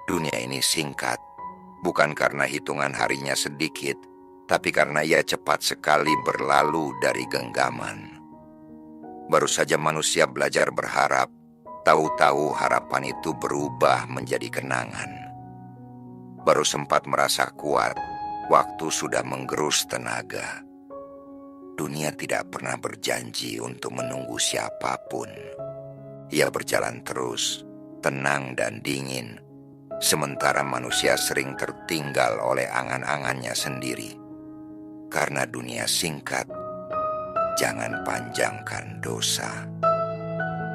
Dunia ini singkat, bukan karena hitungan harinya sedikit, tapi karena ia cepat sekali berlalu dari genggaman. Baru saja manusia belajar berharap, tahu-tahu harapan itu berubah menjadi kenangan. Baru sempat merasa kuat, waktu sudah menggerus tenaga. Dunia tidak pernah berjanji untuk menunggu siapapun. Ia berjalan terus, tenang dan dingin, sementara manusia sering tertinggal oleh angan-angannya sendiri. Karena dunia singkat, jangan panjangkan dosa.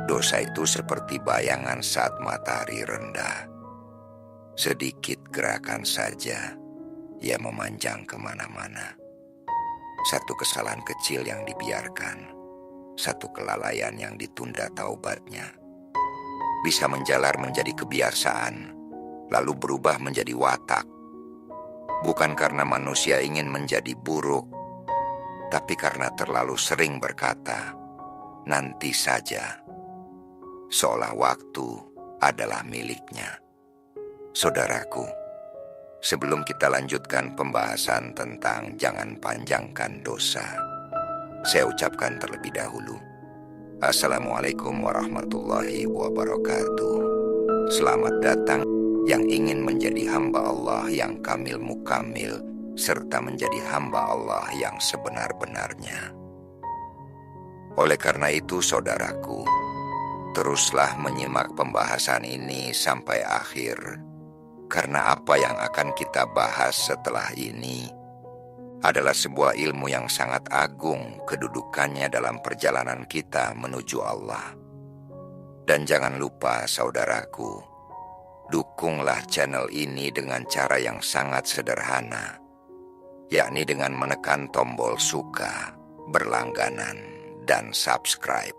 Dosa itu seperti bayangan saat matahari rendah. Sedikit gerakan saja, ia memanjang kemana-mana. Satu kesalahan kecil yang dibiarkan, satu kelalaian yang ditunda taubatnya, bisa menjalar menjadi kebiasaan, lalu berubah menjadi watak. Bukan karena manusia ingin menjadi buruk, tapi karena terlalu sering berkata, nanti saja, seolah waktu adalah miliknya. Saudaraku, sebelum kita lanjutkan pembahasan tentang jangan panjangkan dosa, saya ucapkan terlebih dahulu, Assalamualaikum warahmatullahi wabarakatuh. Selamat datang yang ingin menjadi hamba Allah yang kamil mukamil, serta menjadi hamba Allah yang sebenar-benarnya. Oleh karena itu, saudaraku, teruslah menyimak pembahasan ini sampai akhir, karena apa yang akan kita bahas setelah ini adalah sebuah ilmu yang sangat agung kedudukannya dalam perjalanan kita menuju Allah. Dan jangan lupa, saudaraku, dukunglah channel ini dengan cara yang sangat sederhana, yakni dengan menekan tombol suka, berlangganan, dan subscribe,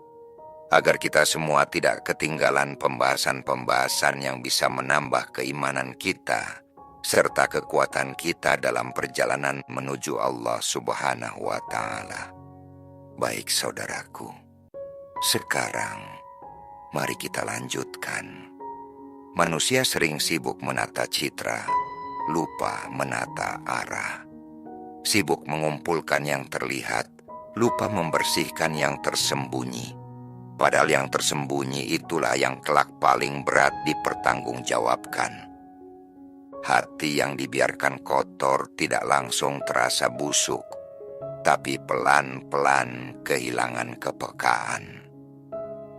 agar kita semua tidak ketinggalan pembahasan-pembahasan yang bisa menambah keimanan kita, serta kekuatan kita dalam perjalanan menuju Allah Subhanahu wa Ta'ala. Baik saudaraku, sekarang mari kita lanjutkan. Manusia sering sibuk menata citra, lupa menata arah. Sibuk mengumpulkan yang terlihat, lupa membersihkan yang tersembunyi. Padahal yang tersembunyi itulah yang kelak paling berat dipertanggungjawabkan. Hati yang dibiarkan kotor tidak langsung terasa busuk, tapi pelan-pelan kehilangan kepekaan.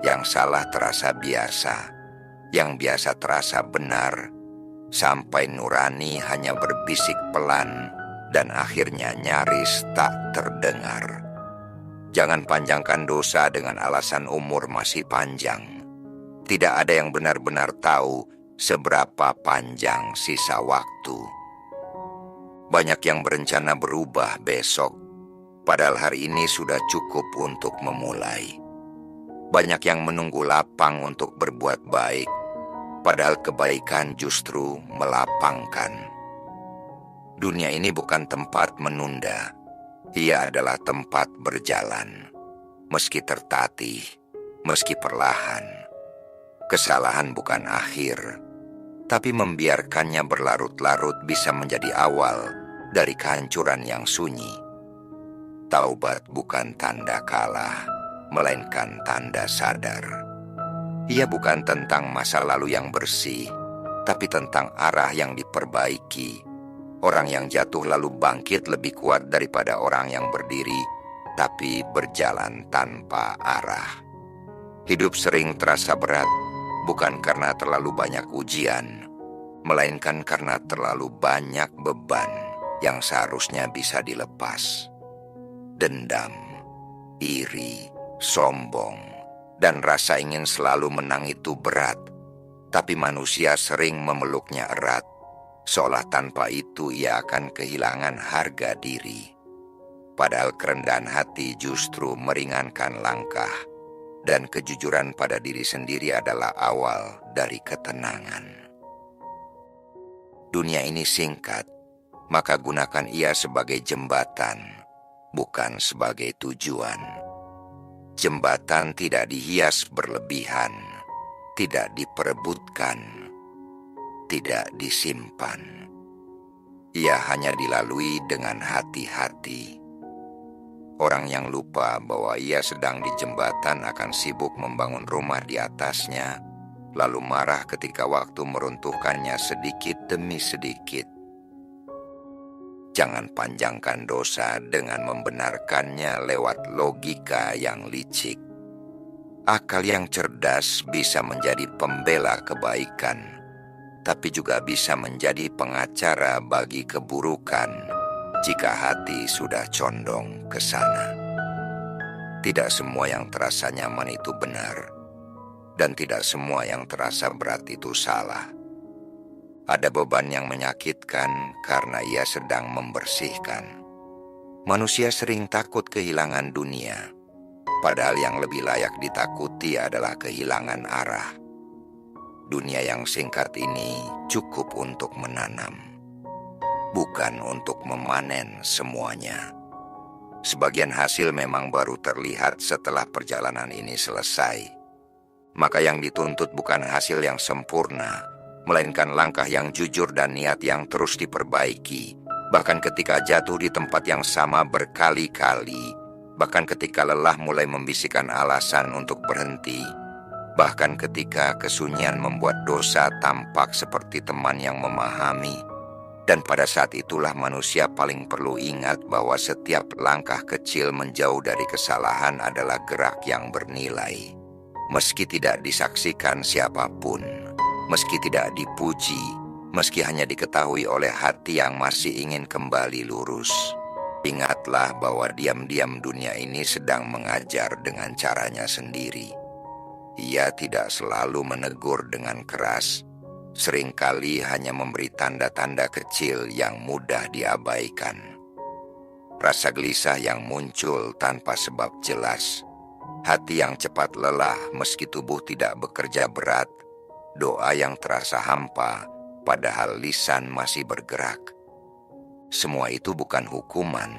Yang salah terasa biasa, yang biasa terasa benar, sampai nurani hanya berbisik pelan dan akhirnya nyaris tak terdengar. Jangan panjangkan dosa dengan alasan umur masih panjang. Tidak ada yang benar-benar tahu seberapa panjang sisa waktu. Banyak yang berencana berubah besok, padahal hari ini sudah cukup untuk memulai. Banyak yang menunggu lapang untuk berbuat baik, padahal kebaikan justru melapangkan. Dunia ini bukan tempat menunda, ia adalah tempat berjalan. Meski tertatih, meski perlahan. Kesalahan bukan akhir, tapi membiarkannya berlarut-larut bisa menjadi awal dari kehancuran yang sunyi. Taubat bukan tanda kalah, melainkan tanda sadar. Ia bukan tentang masa lalu yang bersih, tapi tentang arah yang diperbaiki. Orang yang jatuh lalu bangkit lebih kuat daripada orang yang berdiri, tapi berjalan tanpa arah. Hidup sering terasa berat, bukan karena terlalu banyak ujian, melainkan karena terlalu banyak beban yang seharusnya bisa dilepas. Dendam, iri, sombong, dan rasa ingin selalu menang itu berat, tapi manusia sering memeluknya erat, seolah tanpa itu ia akan kehilangan harga diri. Padahal kerendahan hati justru meringankan langkah, dan kejujuran pada diri sendiri adalah awal dari ketenangan. Dunia ini singkat, maka gunakan ia sebagai jembatan, bukan sebagai tujuan. Jembatan tidak dihias berlebihan, tidak diperebutkan. tidak disimpan. Ia hanya dilalui dengan hati-hati. Orang yang lupa bahwa ia sedang di jembatan akan sibuk membangun rumah di atasnya, lalu marah ketika waktu meruntuhkannya sedikit demi sedikit. Jangan panjangkan dosa dengan membenarkannya lewat logika yang licik. Akal yang cerdas bisa menjadi pembela kebaikan, tapi juga bisa menjadi pengacara bagi keburukan jika hati sudah condong ke sana. Tidak semua yang terasa nyaman itu benar, dan tidak semua yang terasa berat itu salah. Ada beban yang menyakitkan karena ia sedang membersihkan. Manusia sering takut kehilangan dunia, padahal yang lebih layak ditakuti adalah kehilangan arah. Dunia yang singkat ini cukup untuk menanam, bukan untuk memanen semuanya. Sebagian hasil memang baru terlihat setelah perjalanan ini selesai. Maka yang dituntut bukan hasil yang sempurna, melainkan langkah yang jujur dan niat yang terus diperbaiki, bahkan ketika jatuh di tempat yang sama berkali-kali, bahkan ketika lelah mulai membisikkan alasan untuk berhenti, bahkan ketika kesunyian membuat dosa tampak seperti teman yang memahami. Dan pada saat itulah manusia paling perlu ingat bahwa setiap langkah kecil menjauh dari kesalahan adalah gerak yang bernilai. Meski tidak disaksikan siapapun, meski tidak dipuji, meski hanya diketahui oleh hati yang masih ingin kembali lurus, ingatlah bahwa diam-diam dunia ini sedang mengajar dengan caranya sendiri. Ia tidak selalu menegur dengan keras, seringkali hanya memberi tanda-tanda kecil yang mudah diabaikan. Rasa gelisah yang muncul tanpa sebab jelas, hati yang cepat lelah meski tubuh tidak bekerja berat, doa yang terasa hampa padahal lisan masih bergerak. Semua itu bukan hukuman,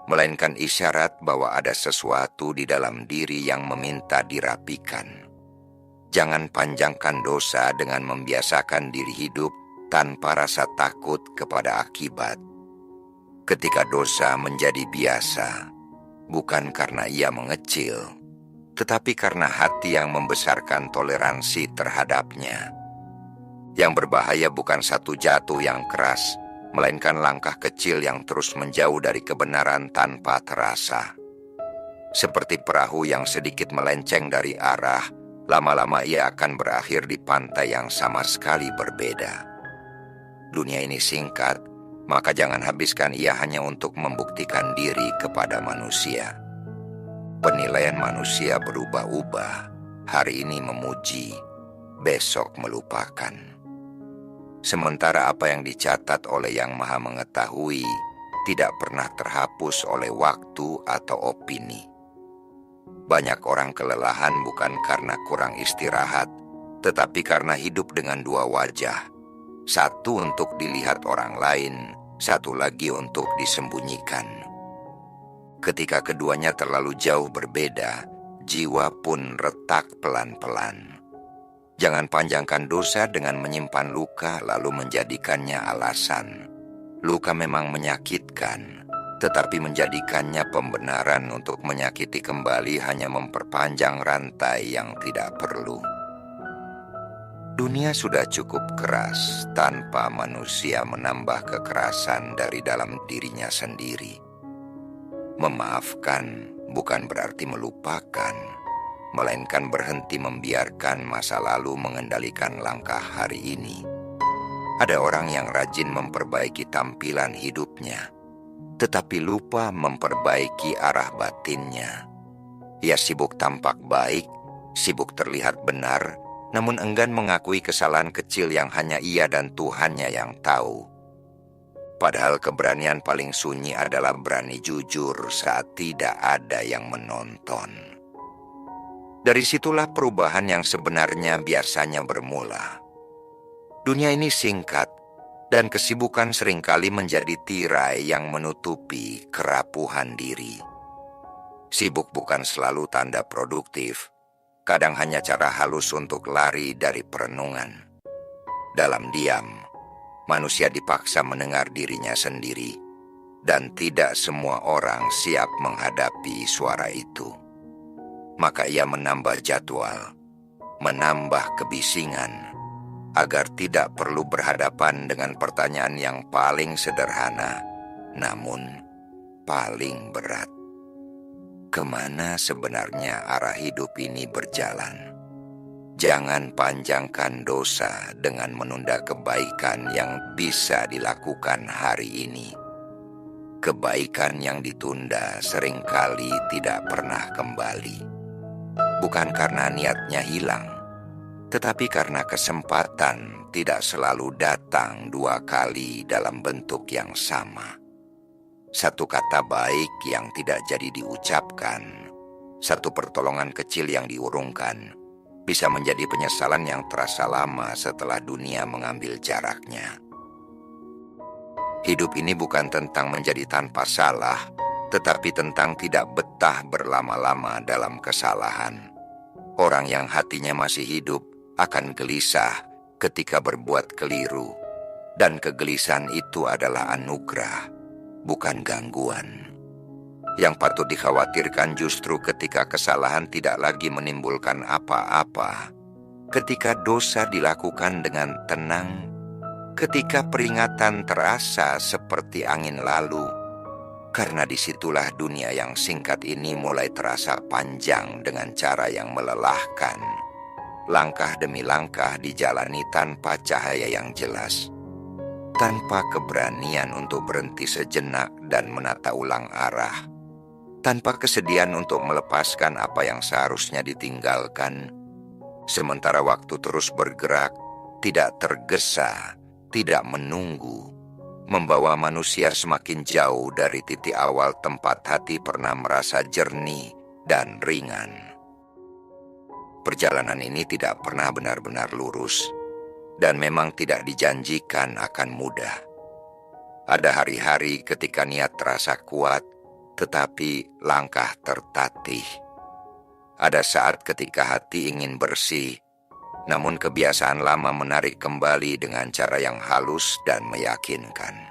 melainkan isyarat bahwa ada sesuatu di dalam diri yang meminta dirapikan. Jangan panjangkan dosa dengan membiasakan diri hidup tanpa rasa takut kepada akibat. Ketika dosa menjadi biasa, bukan karena ia mengecil, tetapi karena hati yang membesarkan toleransi terhadapnya. Yang berbahaya bukan satu jatuh yang keras, melainkan langkah kecil yang terus menjauh dari kebenaran tanpa terasa. Seperti perahu yang sedikit melenceng dari arah, lama-lama ia akan berakhir di pantai yang sama sekali berbeda. Dunia ini singkat, maka jangan habiskan ia hanya untuk membuktikan diri kepada manusia. Penilaian manusia berubah-ubah, hari ini memuji, besok melupakan. Sementara apa yang dicatat oleh Yang Maha Mengetahui tidak pernah terhapus oleh waktu atau opini. Banyak orang kelelahan bukan karena kurang istirahat, tetapi karena hidup dengan dua wajah. Satu untuk dilihat orang lain, satu lagi untuk disembunyikan. Ketika keduanya terlalu jauh berbeda, jiwa pun retak pelan-pelan. Jangan panjangkan dosa dengan menyimpan luka lalu menjadikannya alasan. Luka memang menyakitkan, tetapi menjadikannya pembenaran untuk menyakiti kembali hanya memperpanjang rantai yang tidak perlu. Dunia sudah cukup keras tanpa manusia menambah kekerasan dari dalam dirinya sendiri. Memaafkan bukan berarti melupakan, melainkan berhenti membiarkan masa lalu mengendalikan langkah hari ini. Ada orang yang rajin memperbaiki tampilan hidupnya, tetapi lupa memperbaiki arah batinnya. Ia sibuk tampak baik, sibuk terlihat benar, namun enggan mengakui kesalahan kecil yang hanya ia dan Tuhannya yang tahu. Padahal keberanian paling sunyi adalah berani jujur saat tidak ada yang menonton. Dari situlah perubahan yang sebenarnya biasanya bermula. Dunia ini singkat, dan kesibukan seringkali menjadi tirai yang menutupi kerapuhan diri. Sibuk bukan selalu tanda produktif, kadang hanya cara halus untuk lari dari perenungan. Dalam diam, manusia dipaksa mendengar dirinya sendiri, dan tidak semua orang siap menghadapi suara itu. Maka ia menambah jadwal, menambah kebisingan, agar tidak perlu berhadapan dengan pertanyaan yang paling sederhana, namun paling berat. Kemana sebenarnya arah hidup ini berjalan? Jangan panjangkan dosa dengan menunda kebaikan yang bisa dilakukan hari ini. Kebaikan yang ditunda seringkali tidak pernah kembali. Bukan karena niatnya hilang, tetapi karena kesempatan tidak selalu datang dua kali dalam bentuk yang sama. Satu kata baik yang tidak jadi diucapkan, satu pertolongan kecil yang diurungkan, bisa menjadi penyesalan yang terasa lama setelah dunia mengambil jaraknya. Hidup ini bukan tentang menjadi tanpa salah, tetapi tentang tidak betah berlama-lama dalam kesalahan. Orang yang hatinya masih hidup akan gelisah ketika berbuat keliru, dan kegelisahan itu adalah anugerah, bukan gangguan. Yang patut dikhawatirkan justru ketika kesalahan tidak lagi menimbulkan apa-apa, ketika dosa dilakukan dengan tenang, ketika peringatan terasa seperti angin lalu, karena disitulah dunia yang singkat ini mulai terasa panjang dengan cara yang melelahkan. Langkah demi langkah dijalani tanpa cahaya yang jelas, tanpa keberanian untuk berhenti sejenak dan menata ulang arah, tanpa kesedihan untuk melepaskan apa yang seharusnya ditinggalkan. Sementara waktu terus bergerak, tidak tergesa, tidak menunggu, membawa manusia semakin jauh dari titik awal tempat hati pernah merasa jernih dan ringan. Perjalanan ini tidak pernah benar-benar lurus, dan memang tidak dijanjikan akan mudah. Ada hari-hari ketika niat terasa kuat, tetapi langkah tertatih. Ada saat ketika hati ingin bersih, namun kebiasaan lama menarik kembali dengan cara yang halus dan meyakinkan.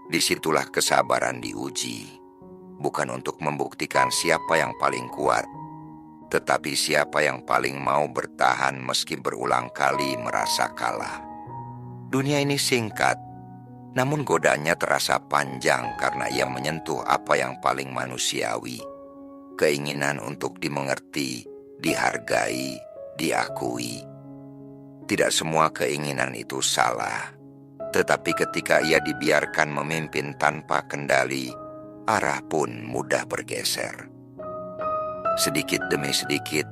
Disitulah kesabaran diuji, bukan untuk membuktikan siapa yang paling kuat, tetapi siapa yang paling mau bertahan meski berulang kali merasa kalah. Dunia ini singkat, namun godaannya terasa panjang karena ia menyentuh apa yang paling manusiawi. Keinginan untuk dimengerti, dihargai, diakui. Tidak semua keinginan itu salah, tetapi ketika ia dibiarkan memimpin tanpa kendali, arah pun mudah bergeser. Sedikit demi sedikit,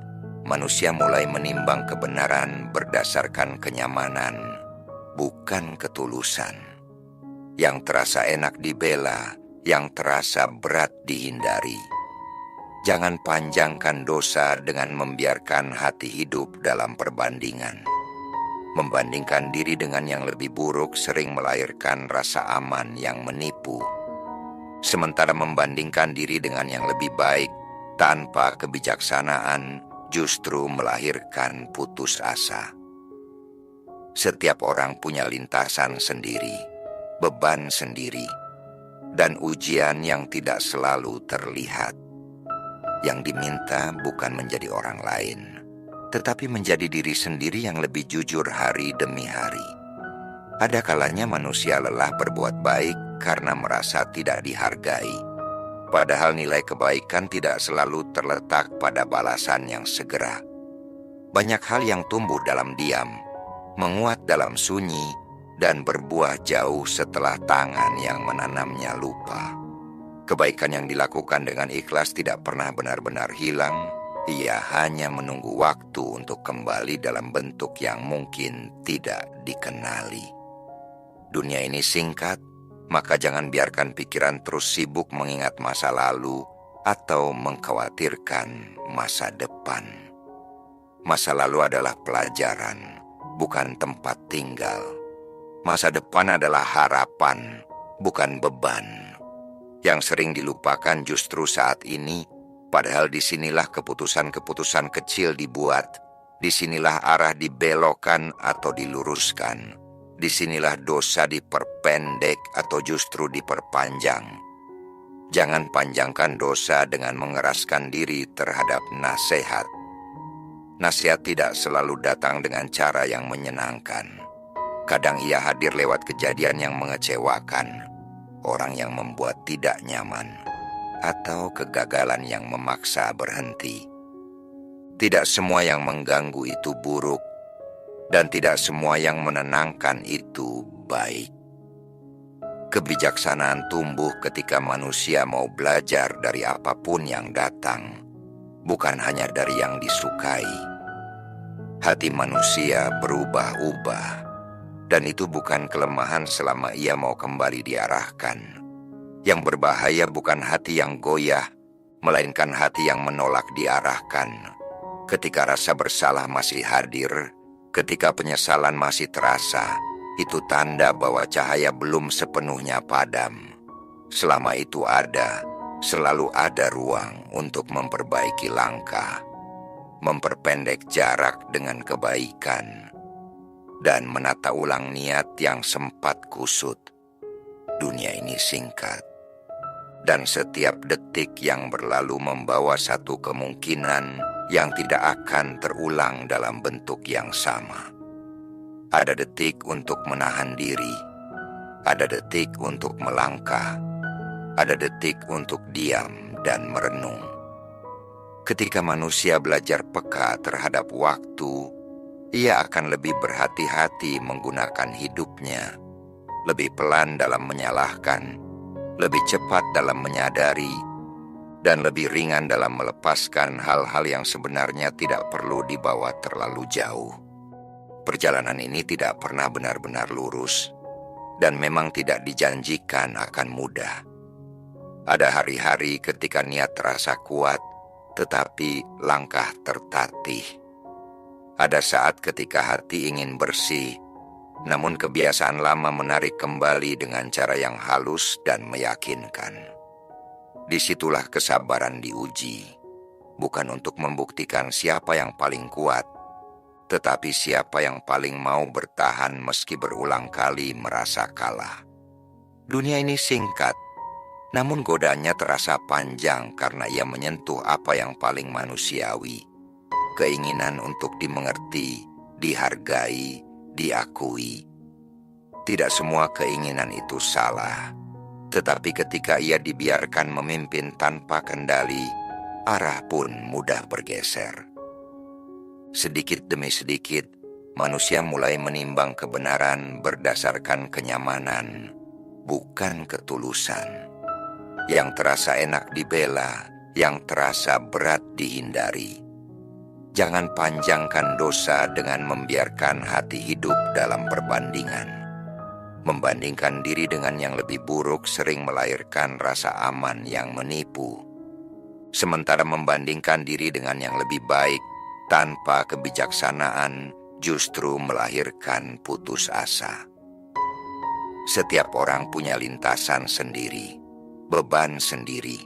manusia mulai menimbang kebenaran berdasarkan kenyamanan, bukan ketulusan. Yang terasa enak dibela, yang terasa berat dihindari. Jangan panjangkan dosa dengan membiarkan hati hidup dalam perbandingan. Membandingkan diri dengan yang lebih buruk sering melahirkan rasa aman yang menipu. Sementara membandingkan diri dengan yang lebih baik tanpa kebijaksanaan justru melahirkan putus asa. Setiap orang punya lintasan sendiri, beban sendiri, dan ujian yang tidak selalu terlihat. Yang diminta bukan menjadi orang lain, tetapi menjadi diri sendiri yang lebih jujur hari demi hari. Ada kalanya manusia lelah berbuat baik karena merasa tidak dihargai, padahal nilai kebaikan tidak selalu terletak pada balasan yang segera. Banyak hal yang tumbuh dalam diam, menguat dalam sunyi, dan berbuah jauh setelah tangan yang menanamnya lupa. Kebaikan yang dilakukan dengan ikhlas tidak pernah benar-benar hilang. Ia hanya menunggu waktu untuk kembali dalam bentuk yang mungkin tidak dikenali. Dunia ini singkat, maka jangan biarkan pikiran terus sibuk mengingat masa lalu atau mengkhawatirkan masa depan. Masa lalu adalah pelajaran, bukan tempat tinggal. Masa depan adalah harapan, bukan beban. Yang sering dilupakan justru saat ini, padahal disinilah keputusan-keputusan kecil dibuat, Disinilah arah dibelokkan atau diluruskan. Disinilah dosa diperpendek atau justru diperpanjang. Jangan panjangkan dosa dengan mengeraskan diri terhadap nasihat. Nasihat tidak selalu datang dengan cara yang menyenangkan. Kadang ia hadir lewat kejadian yang mengecewakan, orang yang membuat tidak nyaman, atau kegagalan yang memaksa berhenti. Tidak semua yang mengganggu itu buruk, dan tidak semua yang menenangkan itu baik. Kebijaksanaan tumbuh ketika manusia mau belajar dari apapun yang datang, bukan hanya dari yang disukai. Hati manusia berubah-ubah, dan itu bukan kelemahan selama ia mau kembali diarahkan. Yang berbahaya bukan hati yang goyah, melainkan hati yang menolak diarahkan. Ketika rasa bersalah masih hadir, ketika penyesalan masih terasa, itu tanda bahwa cahaya belum sepenuhnya padam. Selama itu ada, selalu ada ruang untuk memperbaiki langkah, memperpendek jarak dengan kebaikan, dan menata ulang niat yang sempat kusut. Dunia ini singkat, dan setiap detik yang berlalu membawa satu kemungkinan yang tidak akan terulang dalam bentuk yang sama. Ada detik untuk menahan diri, ada detik untuk melangkah, ada detik untuk diam dan merenung. Ketika manusia belajar peka terhadap waktu, ia akan lebih berhati-hati menggunakan hidupnya, lebih pelan dalam menyalahkan, lebih cepat dalam menyadari, dan lebih ringan dalam melepaskan hal-hal yang sebenarnya tidak perlu dibawa terlalu jauh. Perjalanan ini tidak pernah benar-benar lurus, dan memang tidak dijanjikan akan mudah. Ada hari-hari ketika niat terasa kuat, tetapi langkah tertatih. Ada saat ketika hati ingin bersih, namun kebiasaan lama menarik kembali dengan cara yang halus dan meyakinkan. Disitulah kesabaran diuji, bukan untuk membuktikan siapa yang paling kuat, tetapi siapa yang paling mau bertahan meski berulang kali merasa kalah. Dunia ini singkat, namun godaannya terasa panjang karena ia menyentuh apa yang paling manusiawi. Keinginan untuk dimengerti, dihargai, diakui. Tidak semua keinginan itu salah, tetapi ketika ia dibiarkan memimpin tanpa kendali, arah pun mudah bergeser. Sedikit demi sedikit, manusia mulai menimbang kebenaran berdasarkan kenyamanan, bukan ketulusan. Yang terasa enak dibela, yang terasa berat dihindari. Jangan panjangkan dosa dengan membiarkan hati hidup dalam perbandingan. Membandingkan diri dengan yang lebih buruk sering melahirkan rasa aman yang menipu. Sementara membandingkan diri dengan yang lebih baik tanpa kebijaksanaan justru melahirkan putus asa. Setiap orang punya lintasan sendiri, beban sendiri,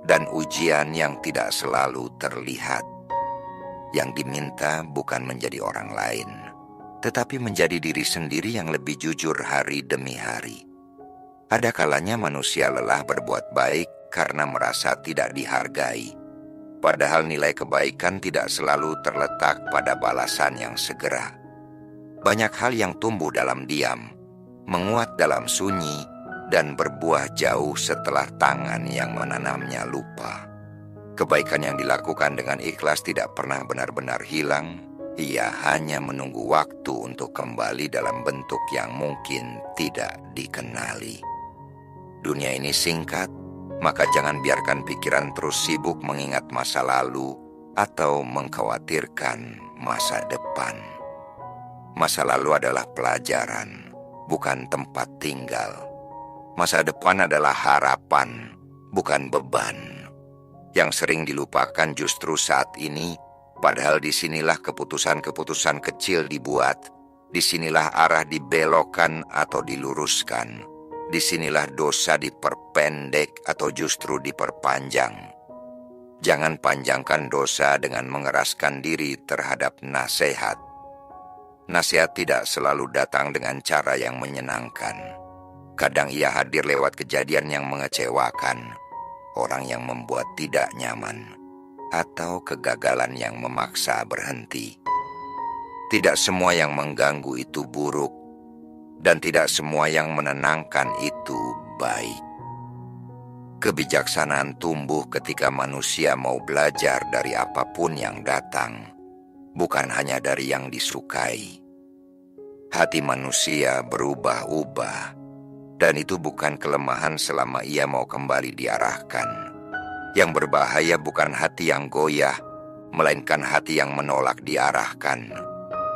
dan ujian yang tidak selalu terlihat. Yang diminta bukan menjadi orang lain, tetapi menjadi diri sendiri yang lebih jujur hari demi hari. Ada kalanya manusia lelah berbuat baik karena merasa tidak dihargai, padahal nilai kebaikan tidak selalu terletak pada balasan yang segera. Banyak hal yang tumbuh dalam diam, menguat dalam sunyi, dan berbuah jauh setelah tangan yang menanamnya lupa. Kebaikan yang dilakukan dengan ikhlas tidak pernah benar-benar hilang. Ia hanya menunggu waktu untuk kembali dalam bentuk yang mungkin tidak dikenali. Dunia ini singkat, maka jangan biarkan pikiran terus sibuk mengingat masa lalu atau mengkhawatirkan masa depan. Masa lalu adalah pelajaran, bukan tempat tinggal. Masa depan adalah harapan, bukan beban. Yang sering dilupakan justru saat ini, padahal disinilah keputusan-keputusan kecil dibuat, disinilah arah dibelokkan atau diluruskan, disinilah dosa diperpendek atau justru diperpanjang. Jangan panjangkan dosa dengan mengeraskan diri terhadap nasihat. Nasihat tidak selalu datang dengan cara yang menyenangkan. Kadang ia hadir lewat kejadian yang mengecewakan, orang yang membuat tidak nyaman, atau kegagalan yang memaksa berhenti. Tidak semua yang mengganggu itu buruk, dan tidak semua yang menenangkan itu baik. Kebijaksanaan tumbuh ketika manusia mau belajar dari apapun yang datang, bukan hanya dari yang disukai. Hati manusia berubah-ubah, dan itu bukan kelemahan selama ia mau kembali diarahkan. Yang berbahaya bukan hati yang goyah, melainkan hati yang menolak diarahkan.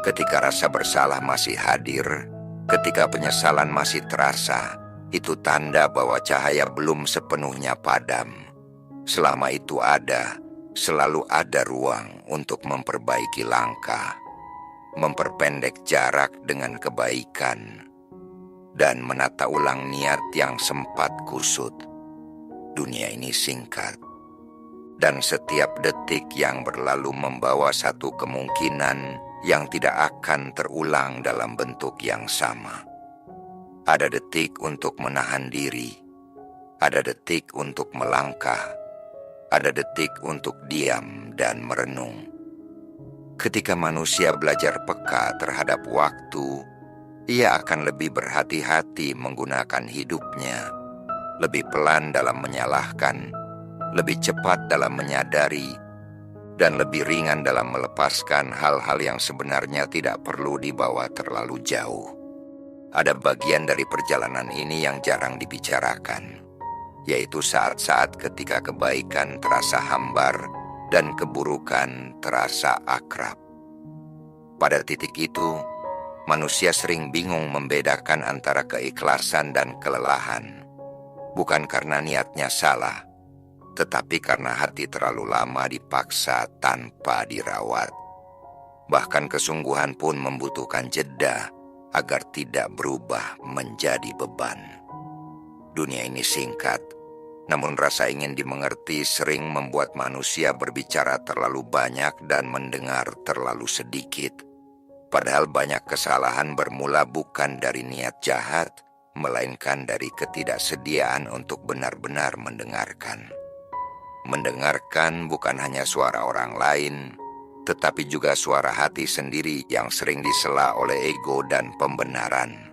Ketika rasa bersalah masih hadir, ketika penyesalan masih terasa, itu tanda bahwa cahaya belum sepenuhnya padam. Selama itu ada, selalu ada ruang untuk memperbaiki langkah, memperpendek jarak dengan kebaikan, dan menata ulang niat yang sempat kusut. Dunia ini singkat, dan setiap detik yang berlalu membawa satu kemungkinan yang tidak akan terulang dalam bentuk yang sama. Ada detik untuk menahan diri, ada detik untuk melangkah, ada detik untuk diam dan merenung. Ketika manusia belajar peka terhadap waktu, ia akan lebih berhati-hati menggunakan hidupnya, lebih pelan dalam menyalahkan, lebih cepat dalam menyadari, dan lebih ringan dalam melepaskan hal-hal yang sebenarnya tidak perlu dibawa terlalu jauh. Ada bagian dari perjalanan ini yang jarang dibicarakan, yaitu saat-saat ketika kebaikan terasa hambar dan keburukan terasa akrab. Pada titik itu, manusia sering bingung membedakan antara keikhlasan dan kelelahan, bukan karena niatnya salah, tetapi karena hati terlalu lama dipaksa tanpa dirawat. Bahkan kesungguhan pun membutuhkan jeda agar tidak berubah menjadi beban. Dunia ini singkat, namun rasa ingin dimengerti sering membuat manusia berbicara terlalu banyak dan mendengar terlalu sedikit. Padahal banyak kesalahan bermula bukan dari niat jahat, melainkan dari ketidaksediaan untuk benar-benar mendengarkan. Mendengarkan bukan hanya suara orang lain, tetapi juga suara hati sendiri yang sering disela oleh ego dan pembenaran.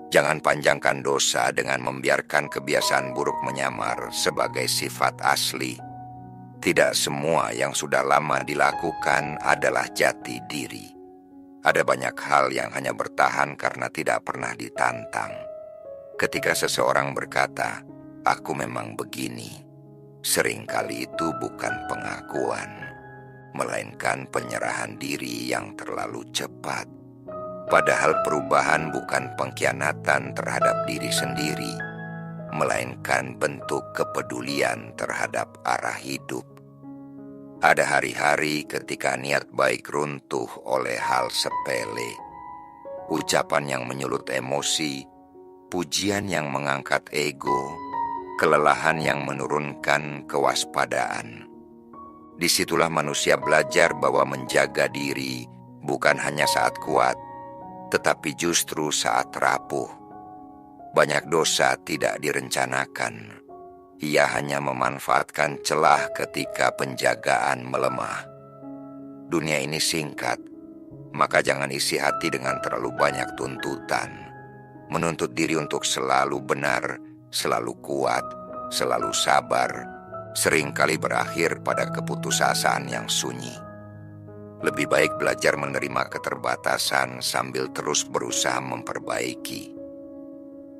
Jangan panjangkan dosa dengan membiarkan kebiasaan buruk menyamar sebagai sifat asli. Tidak semua yang sudah lama dilakukan adalah jati diri. Ada banyak hal yang hanya bertahan karena tidak pernah ditantang. Ketika seseorang berkata, "Aku memang begini," seringkali itu bukan pengakuan, melainkan penyerahan diri yang terlalu cepat. Padahal perubahan bukan pengkhianatan terhadap diri sendiri, melainkan bentuk kepedulian terhadap arah hidup. Ada hari-hari ketika niat baik runtuh oleh hal sepele, ucapan yang menyulut emosi, pujian yang mengangkat ego, kelelahan yang menurunkan kewaspadaan. Disitulah manusia belajar bahwa menjaga diri bukan hanya saat kuat, tetapi justru saat rapuh. Banyak dosa tidak direncanakan. Ia hanya memanfaatkan celah ketika penjagaan melemah. Dunia ini singkat, maka jangan isi hati dengan terlalu banyak tuntutan. Menuntut diri untuk selalu benar, selalu kuat, selalu sabar, seringkali berakhir pada keputusasaan yang sunyi. Lebih baik belajar menerima keterbatasan sambil terus berusaha memperbaiki.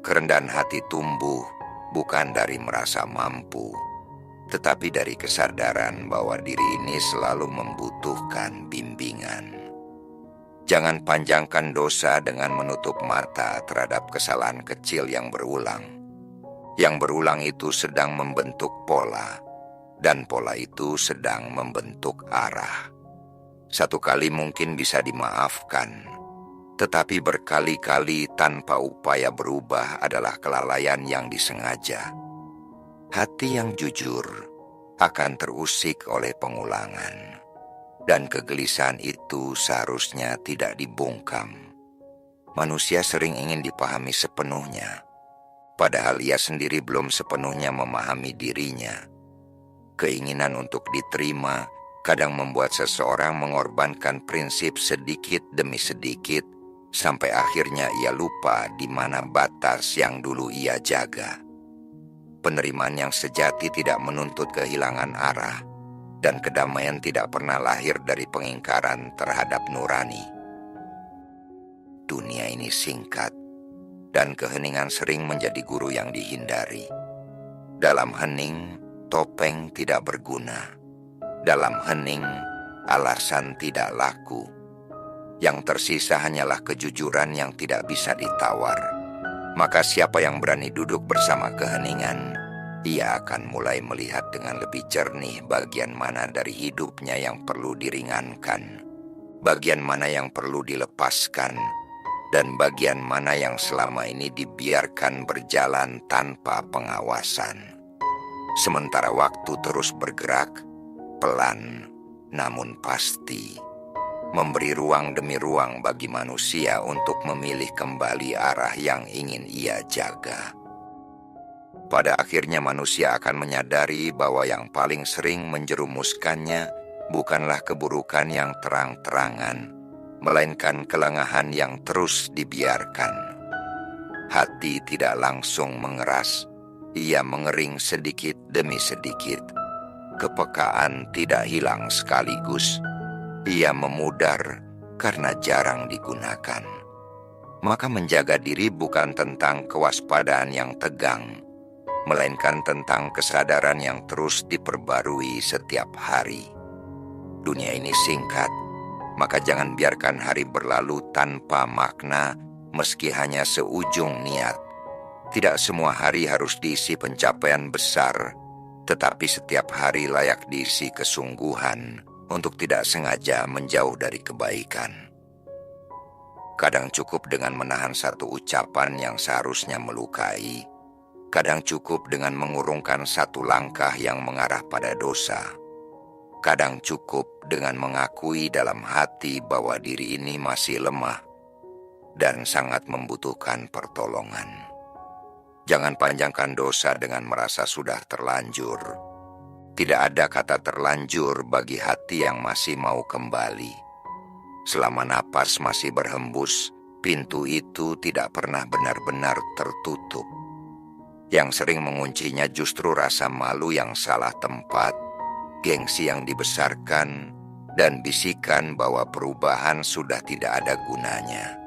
Kerendahan hati tumbuh bukan dari merasa mampu, tetapi dari kesadaran bahwa diri ini selalu membutuhkan bimbingan. Jangan panjangkan dosa dengan menutup mata terhadap kesalahan kecil yang berulang. Yang berulang itu sedang membentuk pola, dan pola itu sedang membentuk arah. Satu kali mungkin bisa dimaafkan, tetapi berkali-kali tanpa upaya berubah adalah kelalaian yang disengaja. Hati yang jujur akan terusik oleh pengulangan. Dan kegelisahan itu seharusnya tidak dibungkam. Manusia sering ingin dipahami sepenuhnya, padahal ia sendiri belum sepenuhnya memahami dirinya. Keinginan untuk diterima kadang membuat seseorang mengorbankan prinsip sedikit demi sedikit, sampai akhirnya ia lupa di mana batas yang dulu ia jaga. Penerimaan yang sejati tidak menuntut kehilangan arah, dan kedamaian tidak pernah lahir dari pengingkaran terhadap nurani. Dunia ini singkat, dan keheningan sering menjadi guru yang dihindari. Dalam hening, topeng tidak berguna. Dalam hening, alasan tidak laku. Yang tersisa hanyalah kejujuran yang tidak bisa ditawar. Maka siapa yang berani duduk bersama keheningan, ia akan mulai melihat dengan lebih jernih bagian mana dari hidupnya yang perlu diringankan, bagian mana yang perlu dilepaskan, dan bagian mana yang selama ini dibiarkan berjalan tanpa pengawasan. Sementara waktu terus bergerak, pelan namun pasti, memberi ruang demi ruang bagi manusia untuk memilih kembali arah yang ingin ia jaga. Pada akhirnya manusia akan menyadari bahwa yang paling sering menjerumuskannya bukanlah keburukan yang terang-terangan, melainkan kelengahan yang terus dibiarkan. Hati tidak langsung mengeras, ia mengering sedikit demi sedikit. Kepekaan tidak hilang sekaligus, ia memudar karena jarang digunakan. Maka menjaga diri bukan tentang kewaspadaan yang tegang, melainkan tentang kesadaran yang terus diperbarui setiap hari. Dunia ini singkat, maka jangan biarkan hari berlalu tanpa makna meski hanya seujung niat. Tidak semua hari harus diisi pencapaian besar, tetapi setiap hari layak diisi kesungguhan untuk tidak sengaja menjauh dari kebaikan. Kadang cukup dengan menahan satu ucapan yang seharusnya melukai. Kadang cukup dengan mengurungkan satu langkah yang mengarah pada dosa. Kadang cukup dengan mengakui dalam hati bahwa diri ini masih lemah dan sangat membutuhkan pertolongan. Jangan panjangkan dosa dengan merasa sudah terlanjur. Tidak ada kata terlanjur bagi hati yang masih mau kembali. Selama napas masih berhembus, pintu itu tidak pernah benar-benar tertutup. Yang sering menguncinya justru rasa malu yang salah tempat, gengsi yang dibesarkan, dan bisikan bahwa perubahan sudah tidak ada gunanya.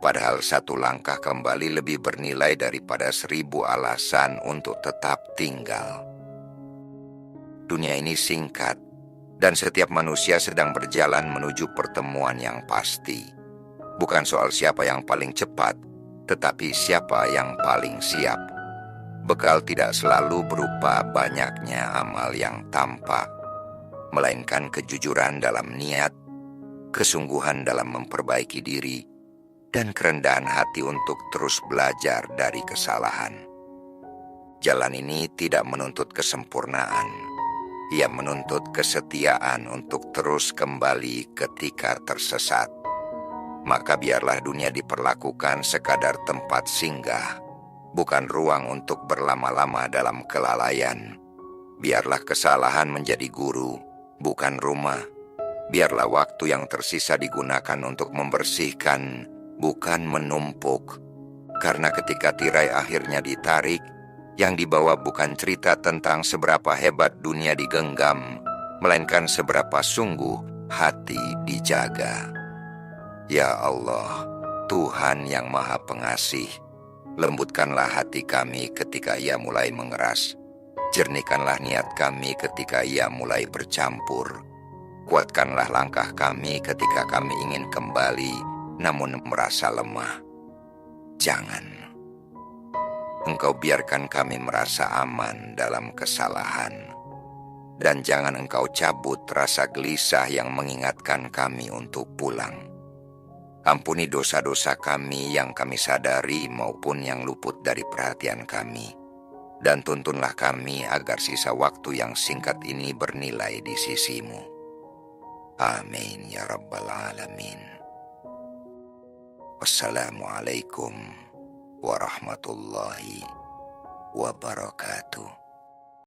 Padahal satu langkah kembali lebih bernilai daripada 1000 alasan untuk tetap tinggal. Dunia ini singkat, dan setiap manusia sedang berjalan menuju pertemuan yang pasti. Bukan soal siapa yang paling cepat, tetapi siapa yang paling siap. Bekal tidak selalu berupa banyaknya amal yang tampak, melainkan kejujuran dalam niat, kesungguhan dalam memperbaiki diri, dan kerendahan hati untuk terus belajar dari kesalahan. Jalan ini tidak menuntut kesempurnaan, ia menuntut kesetiaan untuk terus kembali ketika tersesat. Maka biarlah dunia diperlakukan sekadar tempat singgah, bukan ruang untuk berlama-lama dalam kelalaian. Biarlah kesalahan menjadi guru, bukan rumah. Biarlah waktu yang tersisa digunakan untuk membersihkan, bukan menumpuk. Karena ketika tirai akhirnya ditarik, yang dibawa bukan cerita tentang seberapa hebat dunia digenggam, melainkan seberapa sungguh hati dijaga. Ya Allah, Tuhan yang Maha Pengasih, lembutkanlah hati kami ketika ia mulai mengeras. Jernihkanlah niat kami ketika ia mulai bercampur. Kuatkanlah langkah kami ketika kami ingin kembali, namun merasa lemah. Jangan. Engkau biarkan kami merasa aman dalam kesalahan. Dan jangan Engkau cabut rasa gelisah yang mengingatkan kami untuk pulang. Ampuni dosa-dosa kami yang kami sadari maupun yang luput dari perhatian kami. dan tuntunlah kami agar sisa waktu yang singkat ini bernilai di sisimu. Amin ya rabbal alamin. Wassalamualaikum warahmatullahi wabarakatuh.